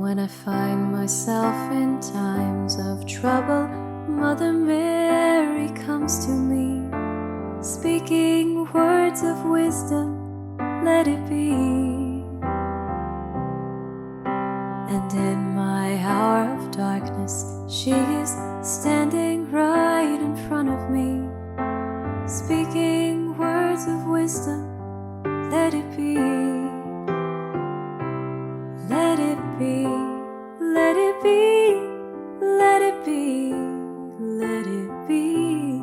when I find myself in times of trouble, Mother Mary comes to me, speaking words of wisdom, let it be. And in my hour of darkness, she is standing right in front of me, speaking words of wisdom, let it be. Let it be, let it be, let it be, let it be.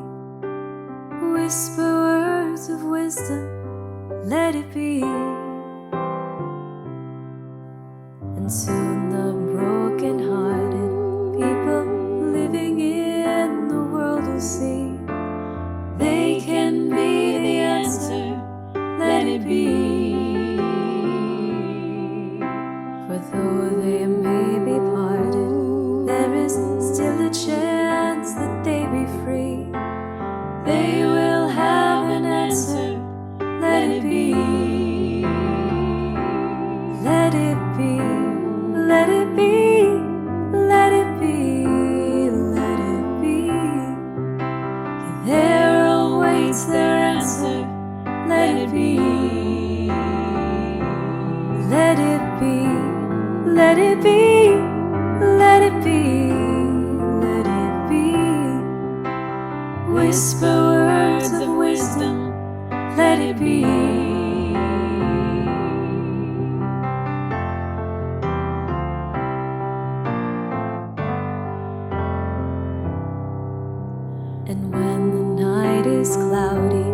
Whisper words of wisdom, let it be. And soon the broken-hearted people living in the world will see they can be the answer, let it be. For though they may be parted, there is still a chance that they be free. They will have an answer, let it be. Let it be, let it be, let it be, let it be. There awaits their answer, let it be. Let it be, let it be, let it be, let it be. Whisper words of wisdom, let it be. And when the night is cloudy,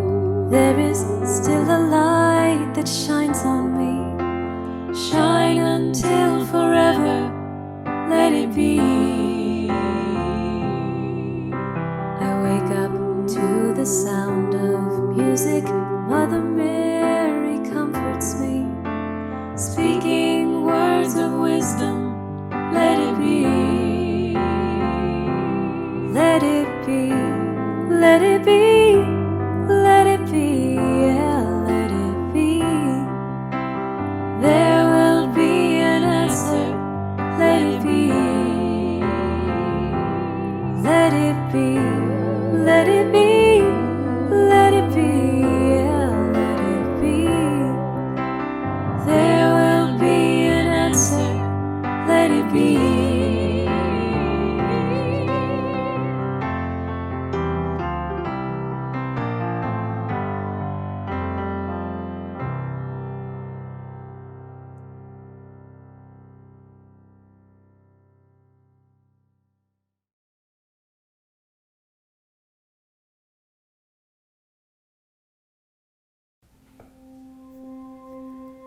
there is still a light that shines on me. Shine until forever, let it be. I wake up to the sound of music, Mother Mary comforts me, speaking words of wisdom, let it be. Let it be, let it be, let it be, yeah, let it be. There will be an answer, let it be. Let it be, let it be, let it be, yeah, let it be. There will be an answer, let it be.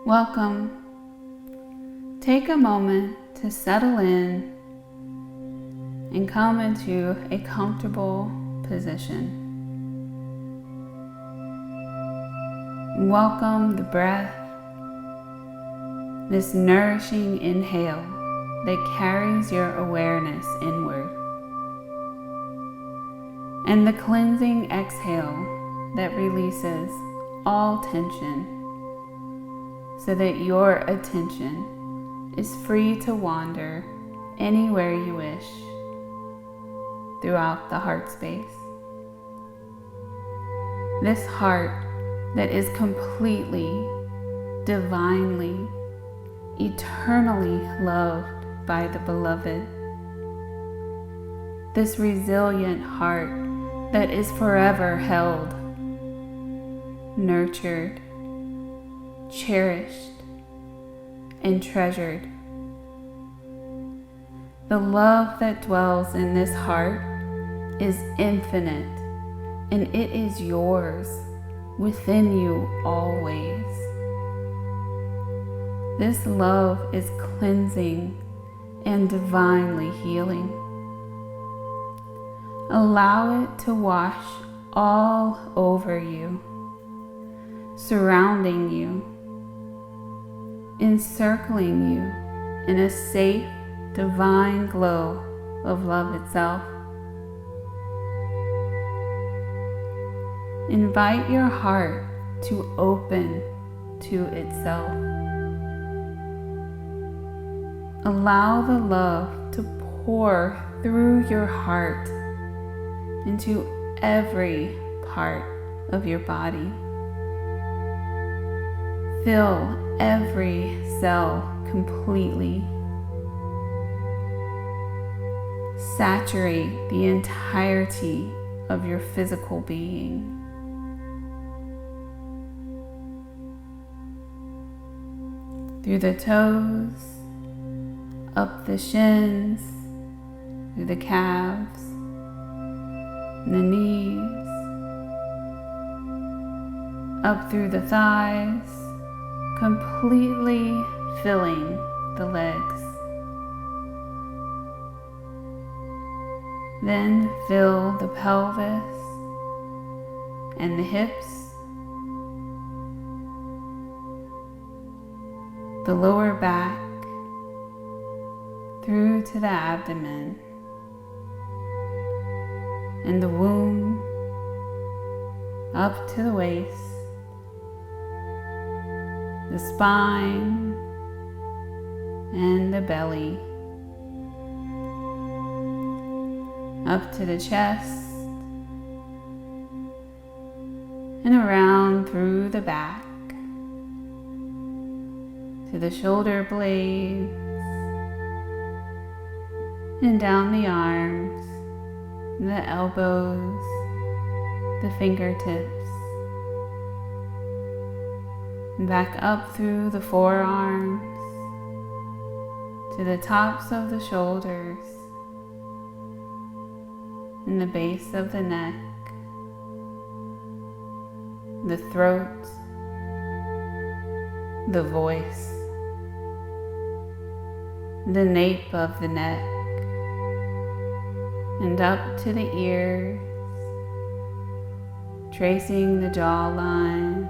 Welcome. Take a moment to settle in and come into a comfortable position. Welcome the breath, this nourishing inhale that carries your awareness inward, and the cleansing exhale that releases all tension, so that your attention is free to wander anywhere you wish throughout the heart space. This heart that is completely, divinely, eternally loved by the Beloved. This resilient heart that is forever held, nurtured, cherished, and treasured. The love that dwells in this heart is infinite, and it is yours, within you always. This love is cleansing and divinely healing. Allow it to wash all over you, surrounding you, encircling you in a safe, divine glow of love itself. Invite your heart to open to itself. Allow the love to pour through your heart into every part of your body. Fill every cell completely. Saturate the entirety of your physical being. Through the toes, up the shins, through the calves, and the knees, up through the thighs, completely filling the legs. Then fill the pelvis and the hips, the lower back, through to the abdomen, and the womb, up to the waist, the spine, and the belly, up to the chest, and around through the back, to the shoulder blades, and down the arms, the elbows, the fingertips, and back up through the forearms, to the tops of the shoulders, and the base of the neck, the throat, the voice, the nape of the neck, and up to the ears, tracing the jawline,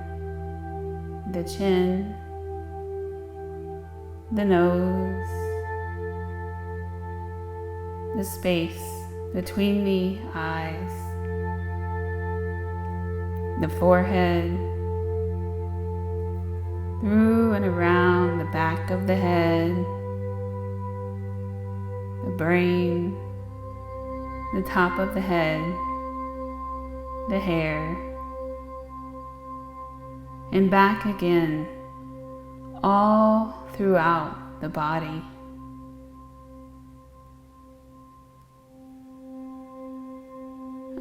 the chin, the nose, the space between the eyes, the forehead, through and around the back of the head, the brain, the top of the head, the hair, and back again, all throughout the body.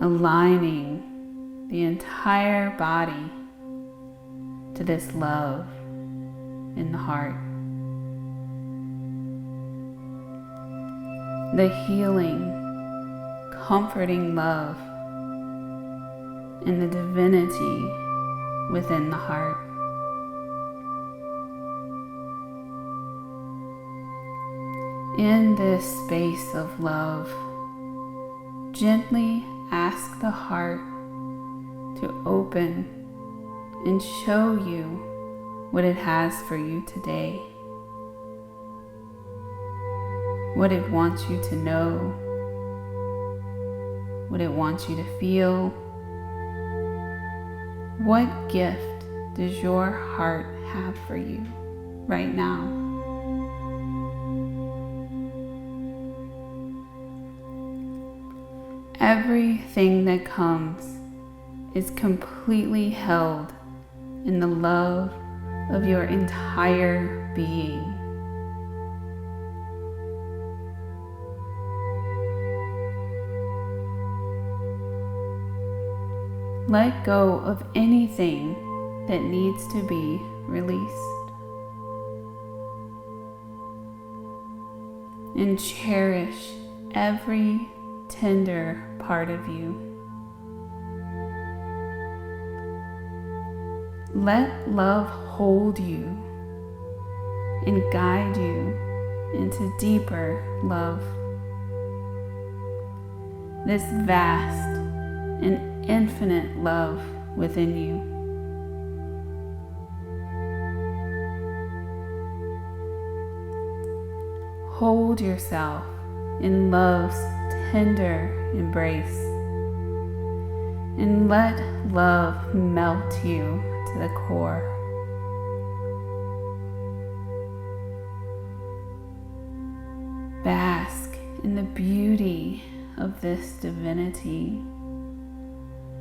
Aligning the entire body to this love in the heart. The healing, comforting love and the divinity within the heart. In this space of love, gently ask the heart to open and show you what it has for you today, what it wants you to know, what it wants you to feel. What gift does your heart have for you right now? Everything that comes is completely held in the love of your entire being. Let go of anything that needs to be released. And cherish every tender part of you. Let love hold you and guide you into deeper love. This vast and infinite love within you. Hold yourself in love's tender embrace and let love melt you to the core. in the beauty of this divinity,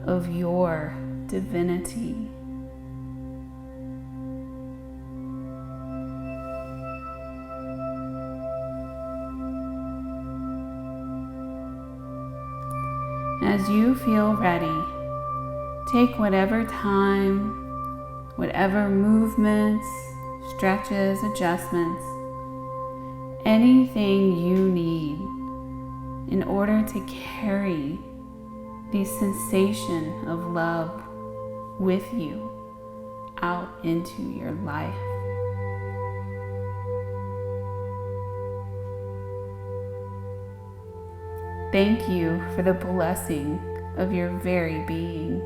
of your divinity. As you feel ready, take whatever time, whatever movements, stretches, adjustments, anything you need in order to carry the sensation of love with you out into your life. Thank you for the blessing of your very being.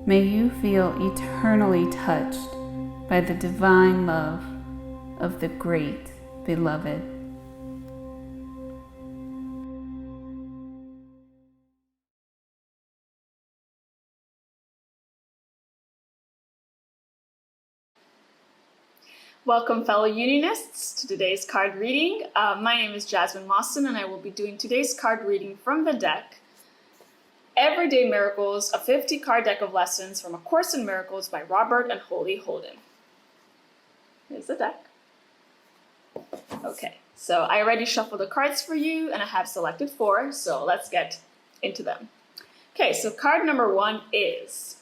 May you feel eternally touched by the divine love of the great beloved. Welcome, fellow Unionists, to today's card reading. My name is Jasmine Mawson, and I will be doing today's card reading from the deck, Everyday Miracles, a 50-card deck of lessons from A Course in Miracles by Robert and Holly Holden. Here's the deck. Okay, so I already shuffled the cards for you, and I have selected 4, so let's get into them. Okay, so card number 1 is...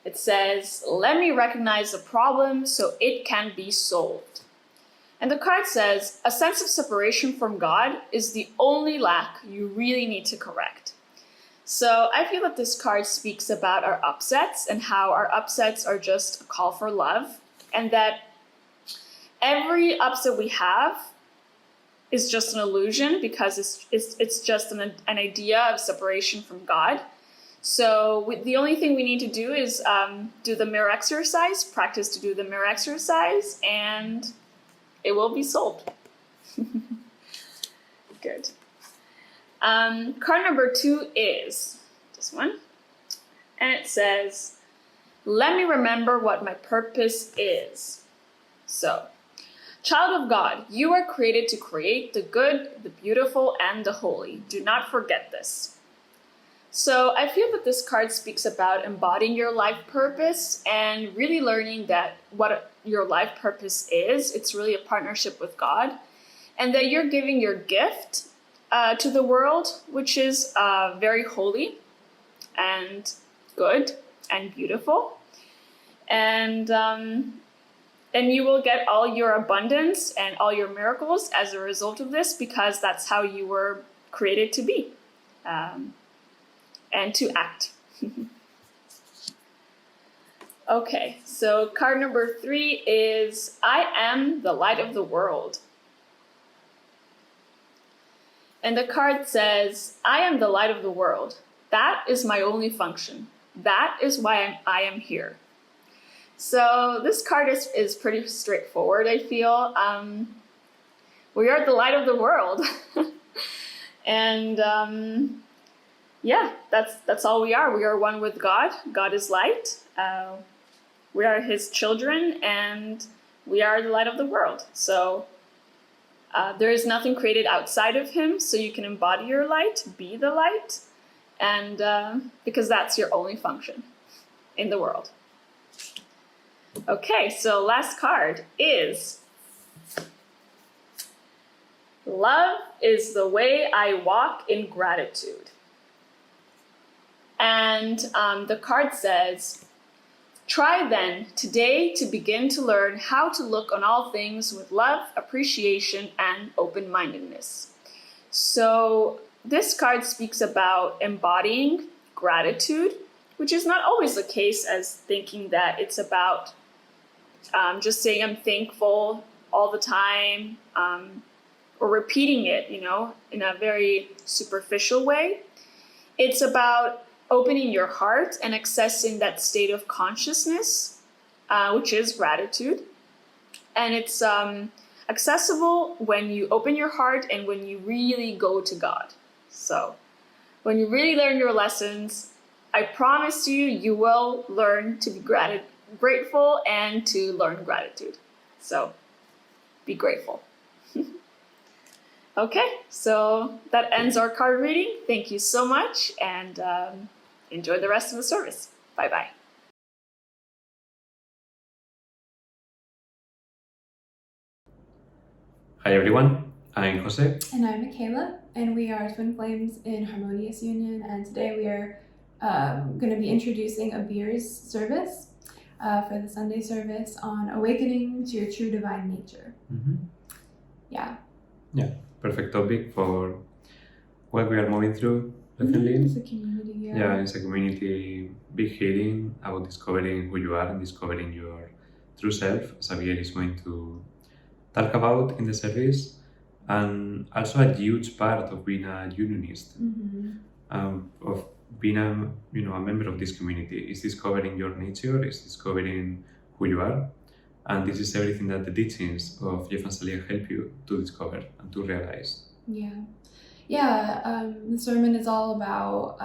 It says, let me recognize the problem so it can be solved. And the card says, a sense of separation from God is the only lack you really need to correct. So I feel that this card speaks about our upsets and how our upsets are just a call for love, and that every upset we have is just an illusion because it's just an idea of separation from God. So the only thing we need to do is do the mirror exercise, practice to do the mirror exercise, and it will be solved. Good. Card number 2 is this one. And it says, let me remember what my purpose is. So, child of God, you are created to create the good, the beautiful, and the holy. Do not forget this. So I feel that this card speaks about embodying your life purpose and really learning that what your life purpose is. It's really a partnership with God, and that you're giving your gift to the world, which is very holy and good and beautiful. And you will get all your abundance and all your miracles as a result of this, because that's how you were created to be. And to act. Okay, so card number 3 is, I am the light of the world. And the card says, I am the light of the world. That is my only function. That is why I am here. So this card is pretty straightforward, I feel. We are the light of the world. And yeah, that's all we are. We are one with God. God is light. We are his children, and we are the light of the world. So there is nothing created outside of him, so you can embody your light, be the light, and because that's your only function in the world. Okay, so last card is, love is the way I walk in gratitude. And the card says, try then today to begin to learn how to look on all things with love, appreciation, and open-mindedness. So this card speaks about embodying gratitude, which is not always the case, as thinking that it's about just saying I'm thankful all the time, or repeating it, in a very superficial way. It's about opening your heart and accessing that state of consciousness, which is gratitude. And it's accessible when you open your heart and when you really go to God. So when you really learn your lessons, I promise you, you will learn to be grateful and to learn gratitude. So be grateful. Okay, so that ends our card reading. Thank you so much, and enjoy the rest of the service. Bye-bye. Hi everyone, I'm Jose. And I'm Michaela, and we are twin flames in harmonious union. And today we are going to be introducing a beers service for the Sunday service on awakening to your true divine nature. Yeah. Perfect topic for what we are moving through, definitely. It's a community, Yeah, it's a community, big healing about discovering who you are and discovering your true self. Xavier is going to talk about in the service, and also a huge part of being a unionist, of being a member of this community is discovering your nature, is discovering who you are, and this is everything that the teachings of Jeff and Shaleia help you to discover and to realize. The sermon is all about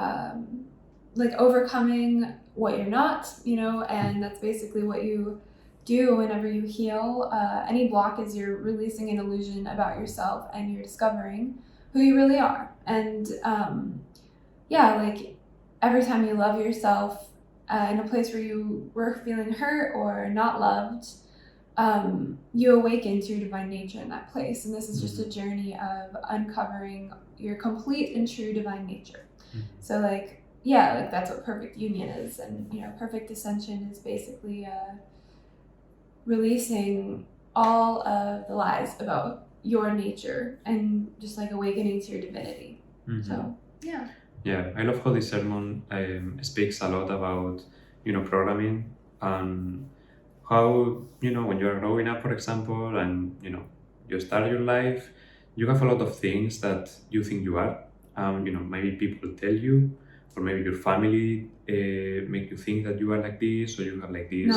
like overcoming what you're not, and that's basically what you do whenever you heal. Any block is you're releasing an illusion about yourself and you're discovering who you really are. And like every time you love yourself in a place where you were feeling hurt or not loved, you awaken to your divine nature in that place. And this is just a journey of uncovering your complete and true divine nature. So that's what perfect union is. And perfect ascension is basically releasing all of the lies about your nature and just like awakening to your divinity. So Yeah, I love how this sermon speaks a lot about programming, and how when you're growing up, for example, and you start your life, you have a lot of things that you think you are. Maybe people tell you, or maybe your family make you think that you are like this, or you have like this,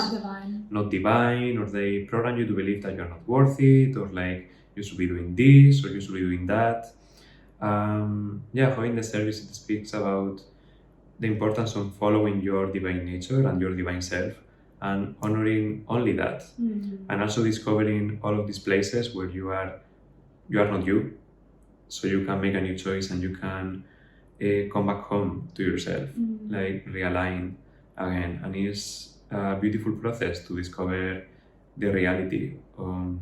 not divine, or they program you to believe that you're not worth it, or like you should be doing this, or you should be doing that. How in the service it speaks about the importance of following your divine nature and your divine self, and honoring only that, and also discovering all of these places where you are not you, so you can make a new choice and you can come back home to yourself, like realign again. And it's a beautiful process to discover the reality on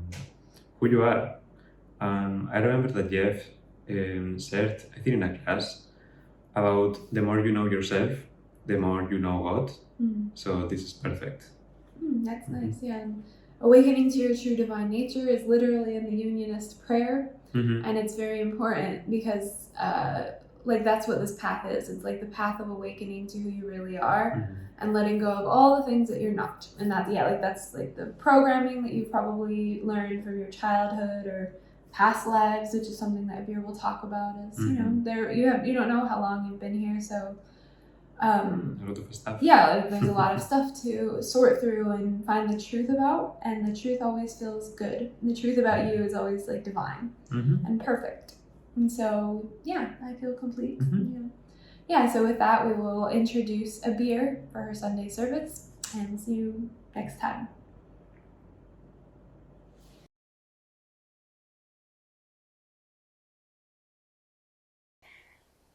who you are. I remember that Jeff said, I think in a class, about the more you know yourself, the more you know God. So this is perfect. That's nice, yeah. And awakening to your true divine nature is literally in the Unionist prayer, and it's very important because that's what this path is. It's like the path of awakening to who you really are, and letting go of all the things that you're not. And that's like the programming that you've probably learned from your childhood or past lives, which is something that Abir will talk about. Is you don't know how long you've been here, so a lot of stuff. There's a lot of stuff to sort through and find the truth about, and the truth always feels good. The truth about you is always like divine and perfect. And so I feel complete. So with that, we will introduce Abir for her Sunday service, and we'll see you next time.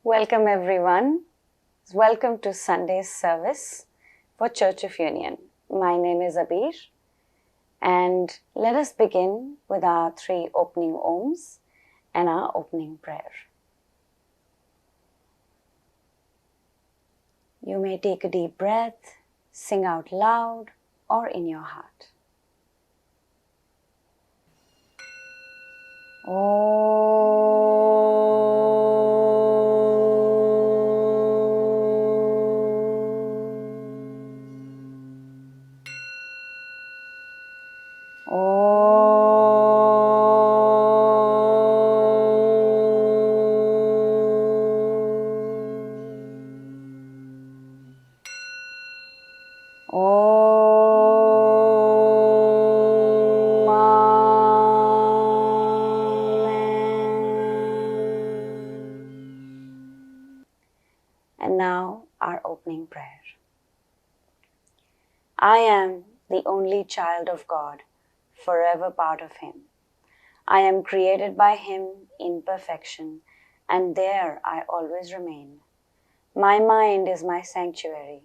Welcome everyone. Welcome to Sunday's service for Church of Union. My name is Abir, and let us begin with our 3 opening Oms and our opening prayer. You may take a deep breath, sing out loud or in your heart. And now our opening prayer. I am the only child of God, forever part of Him. I am created by Him in perfection, and there I always remain. My mind is my sanctuary,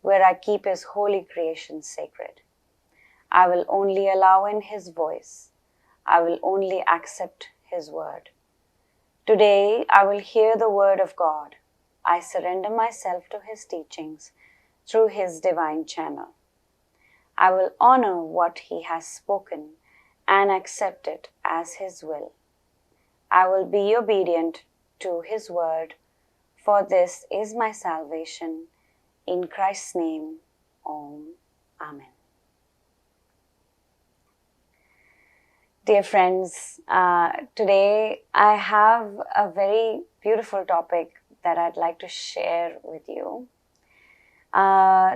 where I keep His holy creation sacred. I will only allow in His voice. I will only accept His word. Today I will hear the word of God. I surrender myself to His teachings through His divine channel. I will honor what He has spoken and accept it as His will. I will be obedient to His word, for this is my salvation. In Christ's name, Om. Amen. Dear friends, today I have a very beautiful topic that I'd like to share with you.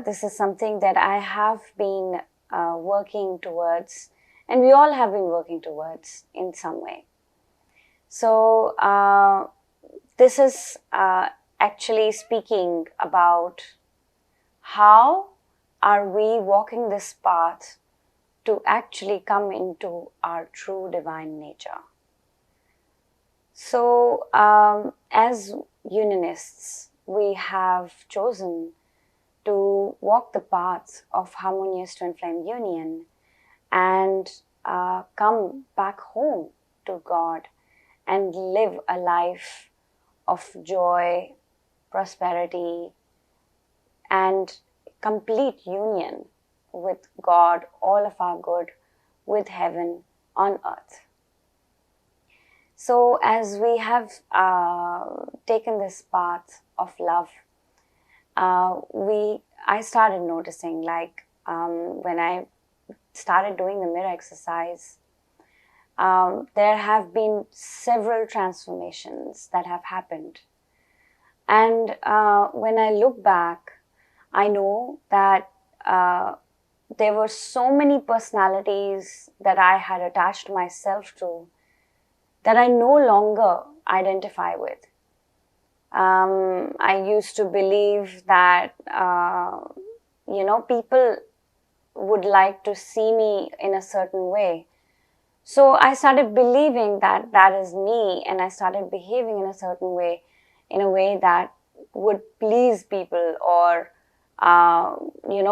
This is something that I have been working towards, and we all have been working towards in some way. So this is actually speaking about how are we walking this path to actually come into our true divine nature. So as Unionists, we have chosen to walk the path of harmonious twin flame union and come back home to God and live a life of joy, prosperity, and complete union with God, all of our good, with heaven on earth. So as we have taken this path of love, I started noticing, like when I started doing the mirror exercise, there have been several transformations that have happened. And when I look back, I know that there were so many personalities that I had attached myself to that I no longer identify with. I used to believe that, people would like to see me in a certain way. So I started believing that that is me, and I started behaving in a certain way, in a way that would please people or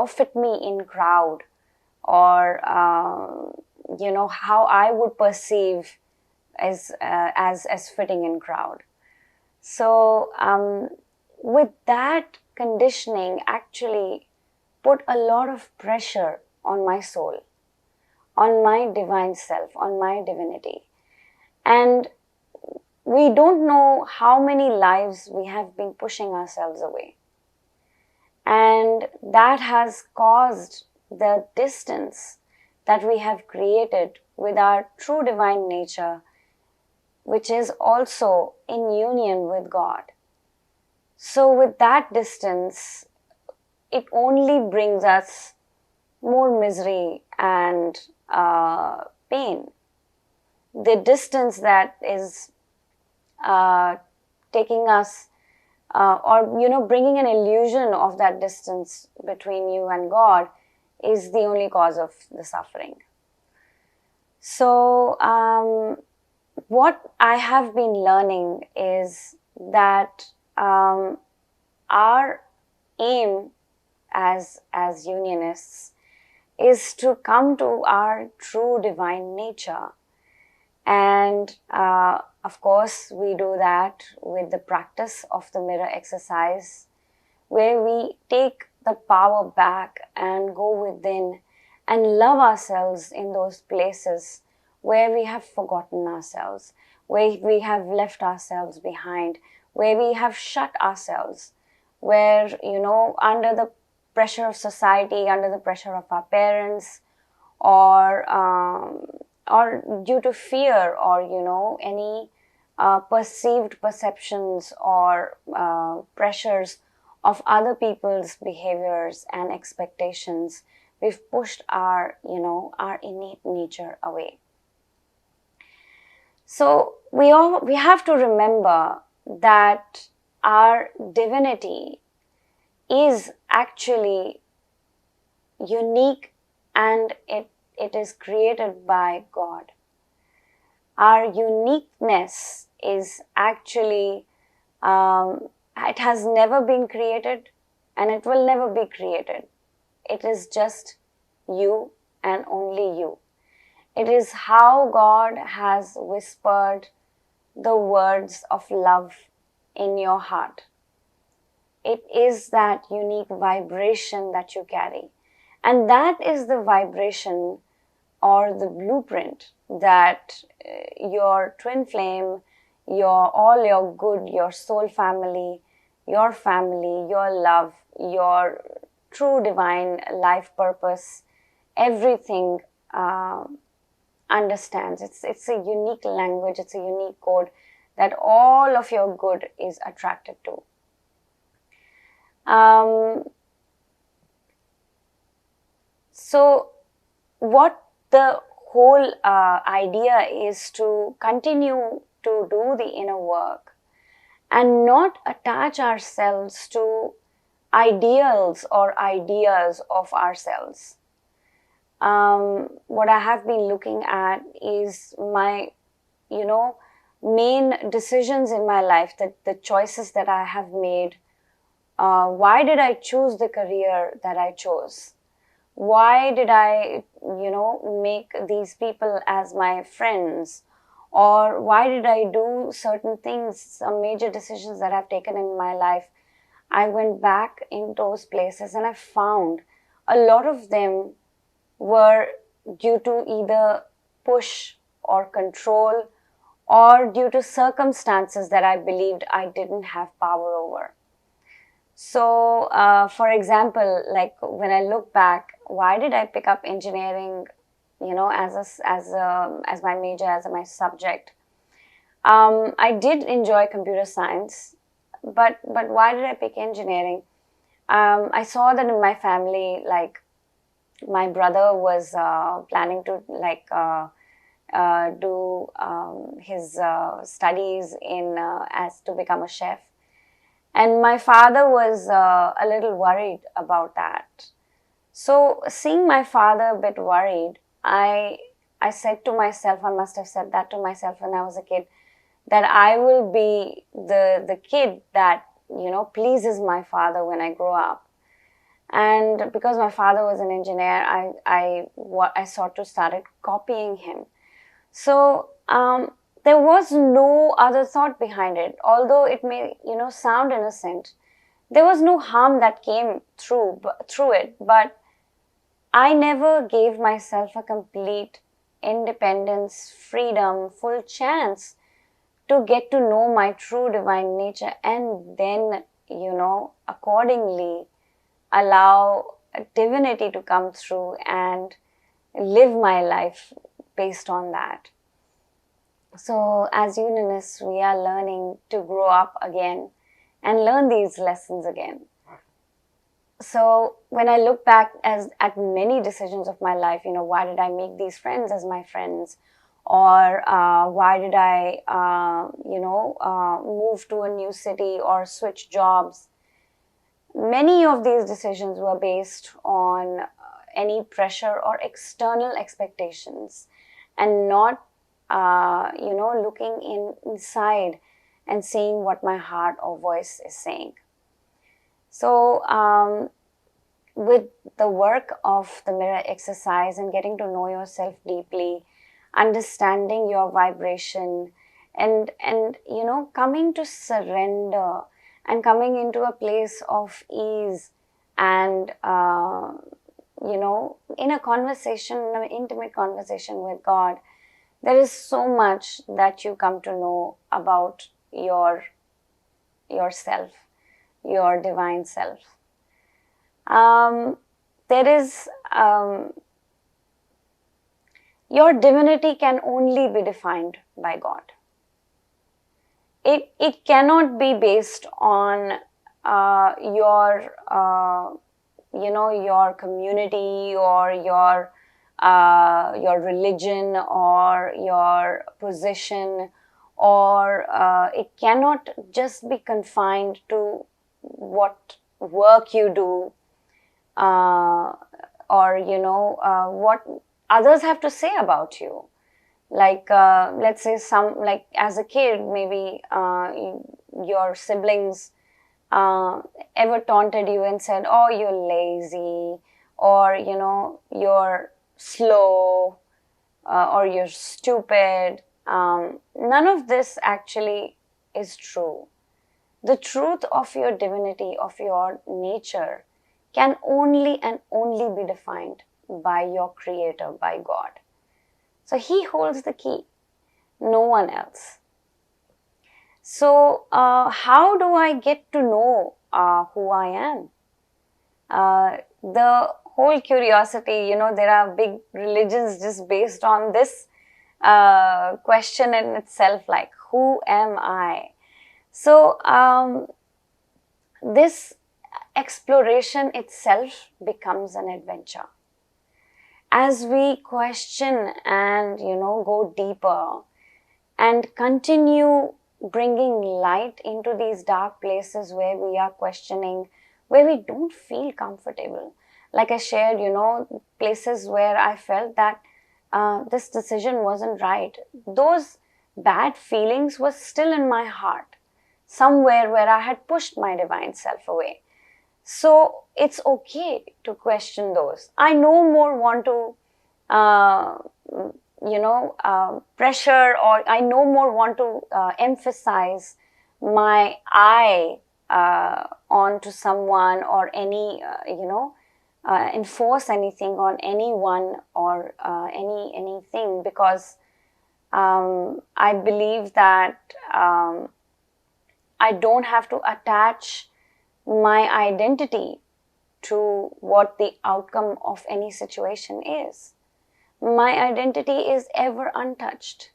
fit me in crowd, or how I would perceive as fitting in crowd. So with that conditioning actually put a lot of pressure on my soul, on my divine self, on my divinity. And we don't know how many lives we have been pushing ourselves away. And that has caused the distance that we have created with our true divine nature, which is also in union with God. So with that distance, it only brings us more misery and pain. The distance that is taking us bringing an illusion of that distance between you and God is the only cause of the suffering. So what I have been learning is that our aim as Unionists is to come to our true divine nature. And of course, we do that with the practice of the mirror exercise, where we take the power back and go within and love ourselves in those places where we have forgotten ourselves, where we have left ourselves behind, where we have shut ourselves, where, under the pressure of society, under the pressure of our parents, or due to fear, or any perceived perceptions or pressures of other people's behaviors and expectations, we've pushed our innate nature away. So we have to remember that our divinity is actually unique, and it is created by God. our uniqueness is actually, it has never been created and it will never be created. It is just you and only you. It is how God has whispered the words of love in your heart. It is that unique vibration that you carry. And that is the vibration or the blueprint that your twin flame, all your good, your soul family, your love, your true divine life purpose, everything understands. It's a unique language, it's a unique code that all of your good is attracted to. So what the whole idea is to continue to do the inner work and not attach ourselves to ideals or ideas of ourselves. What I have been looking at is my, main decisions in my life, that the choices that I have made. Why did I choose the career that I chose? Why did I, make these people as my friends? Or why did I do certain things, some major decisions that I've taken in my life? I went back in those places and I found a lot of them were due to either push or control or due to circumstances that I believed I didn't have power over. So, for example, like when I look back, why did I pick up engineering, as my major, as my subject? I did enjoy computer science, but why did I pick engineering? I saw that in my family, like my brother was planning to do his studies in as to become a chef. And my father was a little worried about that. So seeing my father a bit worried, I said to myself, I must have said that to myself when I was a kid, that I will be the kid that, pleases my father when I grow up. And because my father was an engineer, I sort of started copying him. So there was no other thought behind it. Although it may, sound innocent, there was no harm that came through it. But I never gave myself a complete independence, freedom, full chance to get to know my true divine nature and then, accordingly allow divinity to come through and live my life based on that. So as unionists, we are learning to grow up again and learn these lessons again. So when I look back at many decisions of my life, why did I make these friends as my friends? Or why did I, move to a new city or switch jobs? Many of these decisions were based on any pressure or external expectations and not, looking inside and seeing what my heart or voice is saying. So with the work of the mirror exercise and getting to know yourself deeply, understanding your vibration and coming to surrender and coming into a place of ease and in a conversation, an intimate conversation with God, there is so much that you come to know about yourself, your divine self. Your divinity can only be defined by God. It cannot be based on your community or your religion or your position, or it cannot just be confined to what work you do or what others have to say about you. Like, let's say like as a kid, maybe your siblings ever taunted you and said, oh, you're lazy, or, you're slow, or you're stupid. None of this actually is true. The truth of your divinity, of your nature, can only and only be defined by your Creator, by God. So He holds the key, no one else. So how do I get to know who I am? The whole curiosity, there are big religions just based on this question in itself, like, who am I? So this exploration itself becomes an adventure. As we question and, go deeper and continue bringing light into these dark places where we are questioning, where we don't feel comfortable. Like I shared, places where I felt that this decision wasn't right. Those bad feelings were still in my heart, somewhere where I had pushed my divine self away. So it's okay to question those. I no more want to, pressure, or I no more want to emphasize my I onto someone, or any, enforce anything on anyone, or anything, because I believe that I don't have to attach my identity to what the outcome of any situation is. My identity is ever untouched.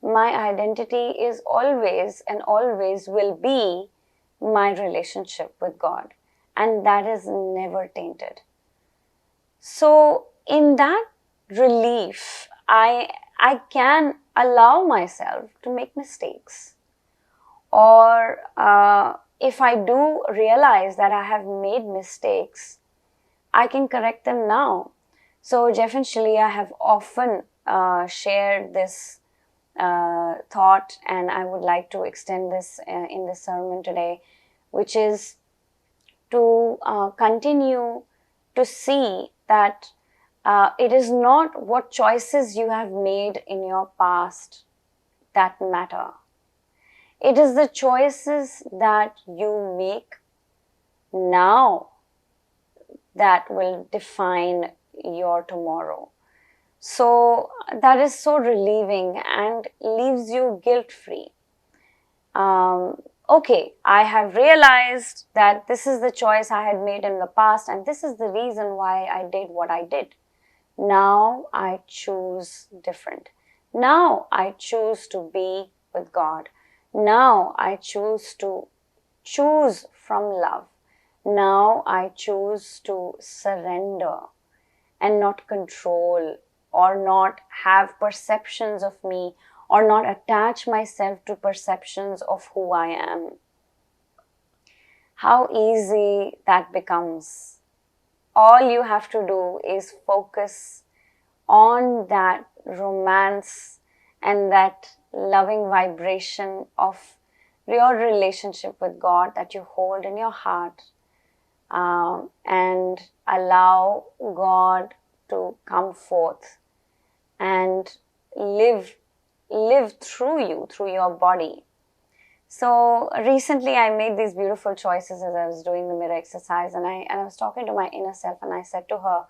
My identity is always and always will be my relationship with God, and that is never tainted. So in that relief, I can allow myself to make mistakes, or if I do realize that I have made mistakes, I can correct them now. So Jeff and Shaleia have often shared this thought, and I would like to extend this in this sermon today, which is to continue to see that it is not what choices you have made in your past that matter. It is the choices that you make now that will define your tomorrow. So that is so relieving and leaves you guilt-free. Okay, I have realized that this is the choice I had made in the past, and this is the reason why I did what I did. Now I choose different. Now I choose to be with God. Now I choose to choose from love. Now I choose to surrender and not control, or not have perceptions of me, or not attach myself to perceptions of who I am. How easy that becomes. All you have to do is focus on that romance and that loving vibration of your relationship with God that you hold in your heart, and allow God to come forth and live through you, through your body. So recently I made these beautiful choices as I was doing the mirror exercise, and I was talking to my inner self, and I said to her,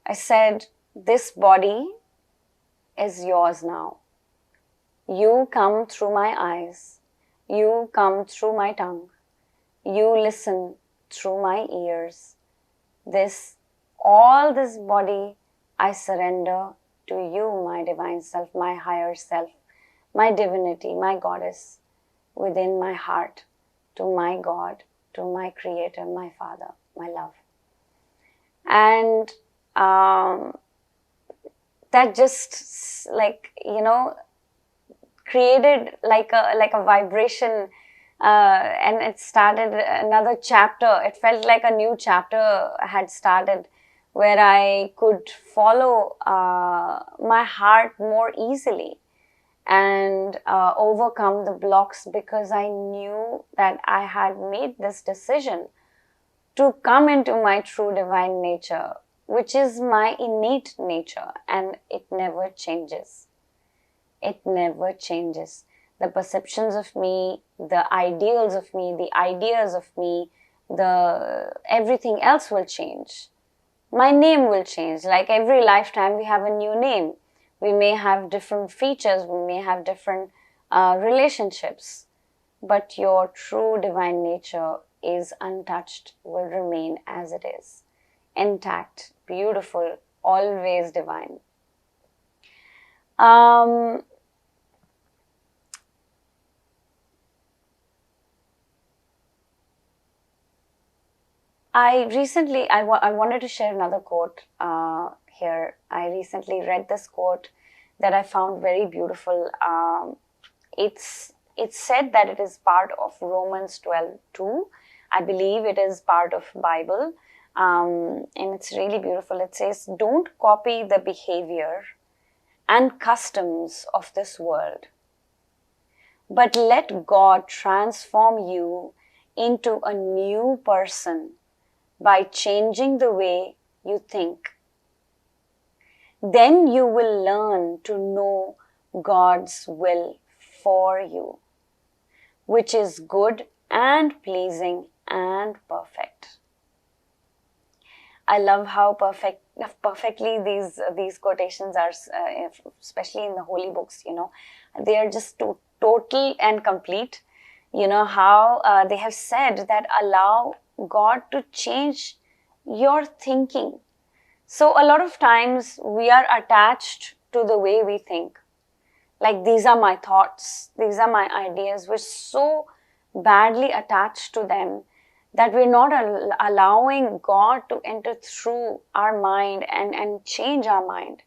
I said, this body is yours now. You come through my eyes. You come through my tongue. You listen through my ears. All this body I surrender to you, my divine self, my higher self, my divinity, my goddess within my heart, to my God, to my Creator, my Father, my love. And that just created like a vibration, and it started another chapter. It felt like a new chapter had started where I could follow my heart more easily and overcome the blocks, because I knew that I had made this decision to come into my true divine nature, which is my innate nature, and it never changes. It never changes. The perceptions of me, the ideals of me, the ideas of me, everything else will change. My name will change. Like every lifetime we have a new name. We may have different features, we may have different relationships, but your true divine nature is untouched, will remain as it is, intact, beautiful, always divine. I wanted to share another quote here. I recently read this quote that I found very beautiful. It's said that it is part of Romans 12:2. I believe it is part of Bible, and it's really beautiful. It says, "Don't copy the behavior and customs of this world, but let God transform you into a new person by changing the way you think. Then you will learn to know God's will for you, which is good and pleasing and perfect." I love how perfectly these quotations are, especially in the holy books. They are just total and complete. How they have said that allow God to change your thinking. So a lot of times we are attached to the way we think. Like, these are my thoughts, these are my ideas. We're so badly attached to them that we're not allowing God to enter through our mind and change our mind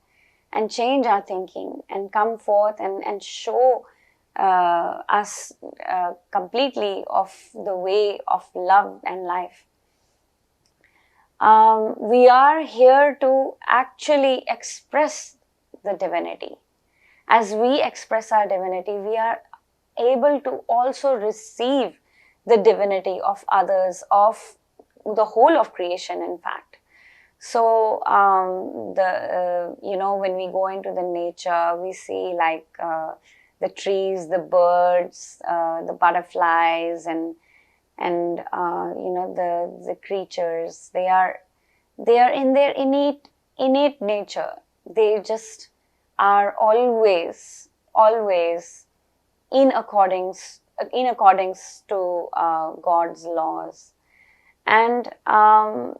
and change our thinking and come forth and show us completely of the way of love and life. We are here to actually express the divinity. As we express our divinity, we are able to also receive the divinity of others, of the whole of creation, in fact. So, when we go into the nature, we see like the trees, the birds, the butterflies, and the creatures. They are in their innate nature. They just are always in accordance to God's laws. And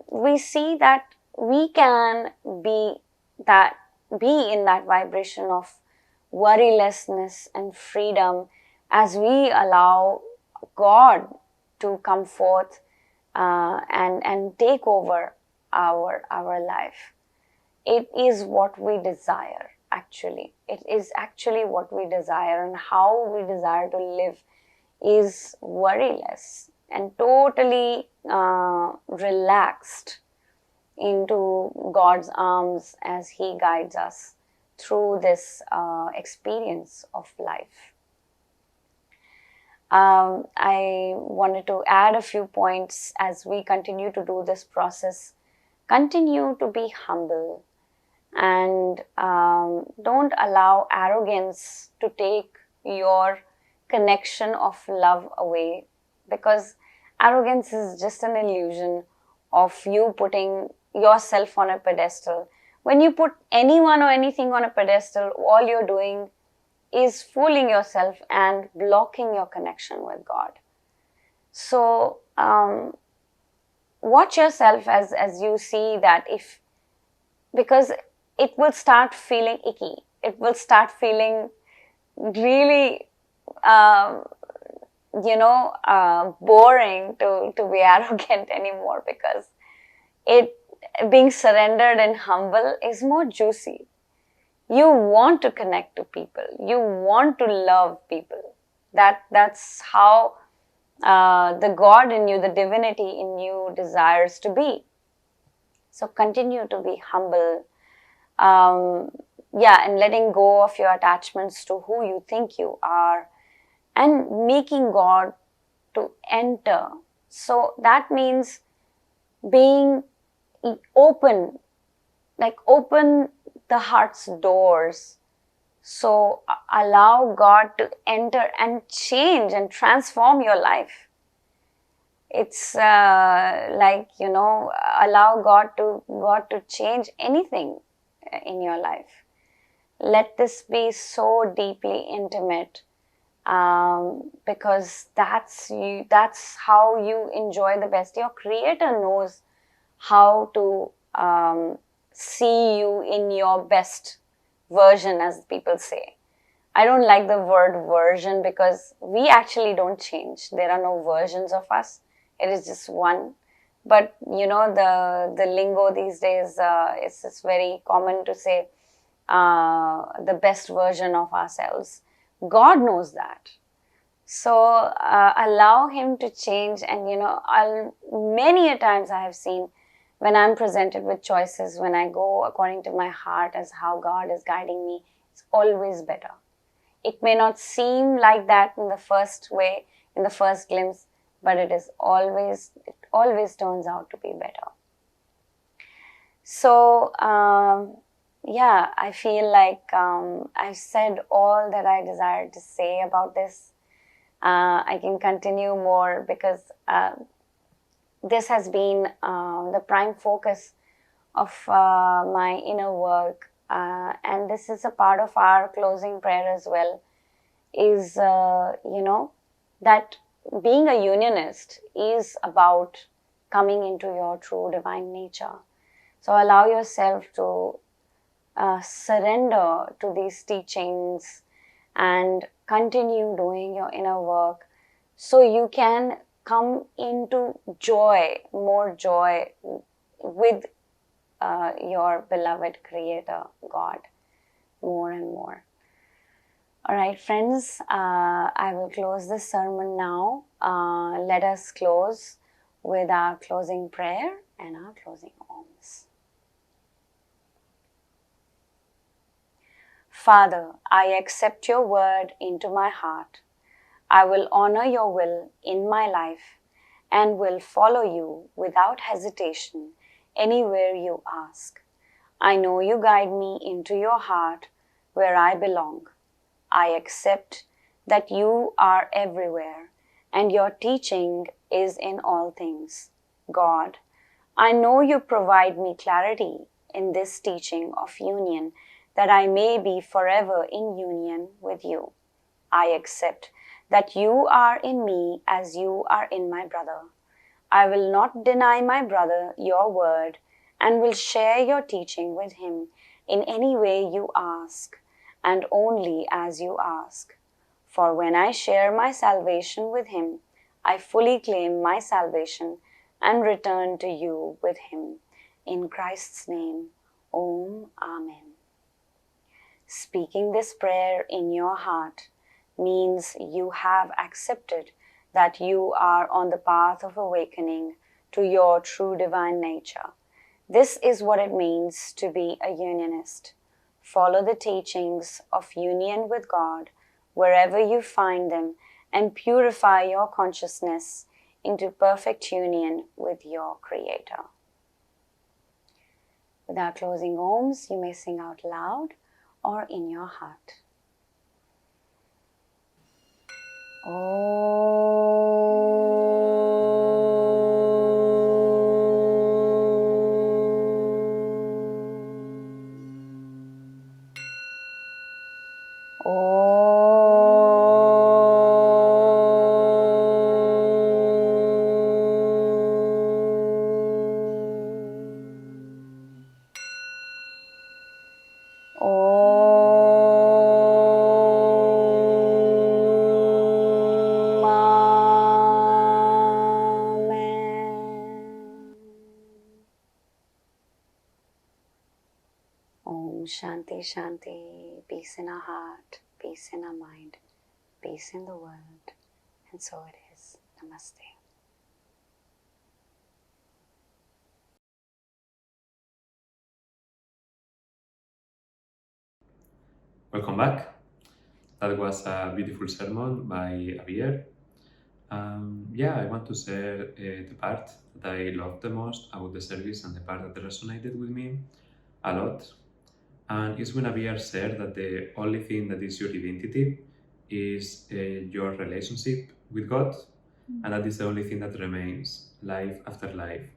we see that we can be in that vibration of worrylessness and freedom as we allow God to come forth and take over our life. It is what we desire, actually. It is actually what we desire, and how we desire to live is worryless and totally relaxed into God's arms as He guides us through this experience of life. I wanted to add a few points as we continue to do this process. Continue to be humble, and don't allow arrogance to take your connection of love away, because arrogance is just an illusion of you putting yourself on a pedestal. When you put anyone or anything on a pedestal, all you're doing is fooling yourself and blocking your connection with God. So watch yourself as you see that, because it will start feeling icky. It will start feeling really boring to be arrogant anymore, because being surrendered and humble is more juicy. You want to connect to people. You want to love people. That's how the God in you, the divinity in you desires to be. So continue to be humble. And letting go of your attachments to who you think you are, and making God to enter. So that means being open, like open the heart's doors. So allow God to enter and change and transform your life. It's allow God to change anything in your life. Let this be so deeply intimate, because that's how you enjoy the best. Your Creator knows how to see you in your best version, as people say. I don't like the word version, because we actually don't change. There are no versions of us. It is just one. But the lingo these days, it's very common to say the best version of ourselves. God knows that. So allow Him to change. And many a times I have seen, when I'm presented with choices, when I go according to my heart as how God is guiding me, it's always better. It may not seem like that in the first way, in the first glimpse, but it always turns out to be better. So I feel like I've said all that I desired to say about this. I can continue more, because this has been the prime focus of my inner work, and this is a part of our closing prayer as well, is that being a unionist is about coming into your true divine nature. So allow yourself to surrender to these teachings and continue doing your inner work, so you can come into joy, more joy with your beloved Creator, God, more and more. All right, friends, I will close this sermon now. Let us close with our closing prayer and our closing Oms. Father, I accept your word into my heart. I will honor your will in my life and will follow you without hesitation anywhere you ask. I know you guide me into your heart where I belong. I accept that you are everywhere and your teaching is in all things. God, I know you provide me clarity in this teaching of union, that I may be forever in union with you. I accept that you are in me as you are in my brother. I will not deny my brother your word and will share your teaching with him in any way you ask, and only as you ask. For when I share my salvation with him, I fully claim my salvation and return to you with him. In Christ's name, Om, Amen. Speaking this prayer in your heart means you have accepted that you are on the path of awakening to your true divine nature. This is what it means to be a unionist. Follow the teachings of union with God wherever you find them and purify your consciousness into perfect union with your Creator. With our closing Oms, you may sing out loud or in your heart. Shanti, Shanti, peace in our heart, peace in our mind, peace in the world, and so it is. Namaste. Welcome back. That was a beautiful sermon by Javier. I want to share the part that I loved the most about the service and the part that resonated with me a lot. And it's when Javier said that the only thing that is your identity is your relationship with God, and that is the only thing that remains life after life.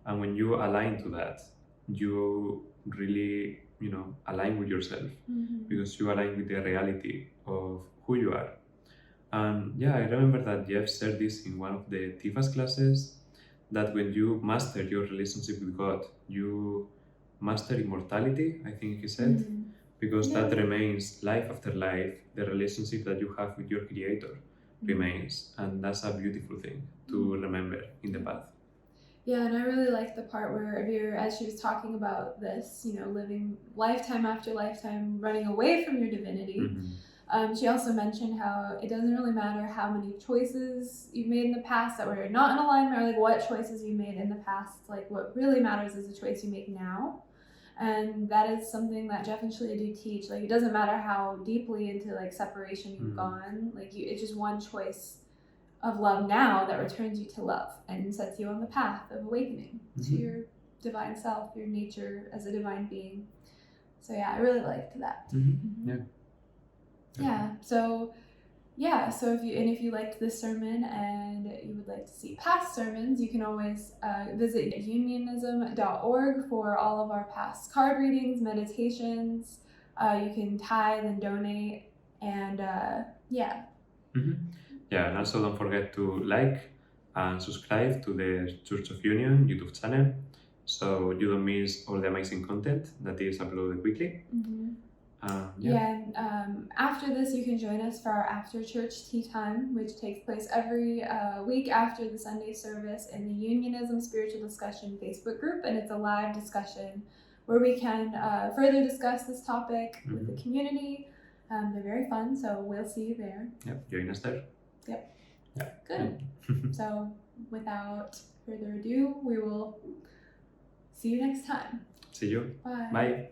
And when you align to that, you really, align with yourself because you align with the reality of who you are. And I remember that Jeff said this in one of the Tifas classes, that when you master your relationship with God, you master immortality, I think he said, because that remains life after life. The relationship that you have with your Creator remains, and that's a beautiful thing to remember in the path. Yeah, and I really liked the part where Avir, as she was talking about this, living lifetime after lifetime, running away from your divinity. She also mentioned how it doesn't really matter how many choices you've made in the past that were not in alignment, or like what choices you made in the past. Like what really matters is the choice you make now. And that is something that Jeff and Shaleia do teach. Like it doesn't matter how deeply into like separation you've gone. Like it's just one choice of love now that returns you to love and sets you on the path of awakening to your divine self, your nature as a divine being. So I really liked that. So if you liked this sermon and you would like to see past sermons, you can always visit unionism.org for all of our past card readings, meditations. You can tithe and donate, and and also don't forget to like and subscribe to the Church of Union YouTube channel so you don't miss all the amazing content that is uploaded weekly. After this, you can join us for our after church tea time, which takes place every week after the Sunday service in the Unionism Spiritual Discussion Facebook group, and it's a live discussion where we can further discuss this topic with the community. They're very fun, so we'll see you there. Join us there. Good. So without further ado, we will see you next time. See you. Bye. Bye.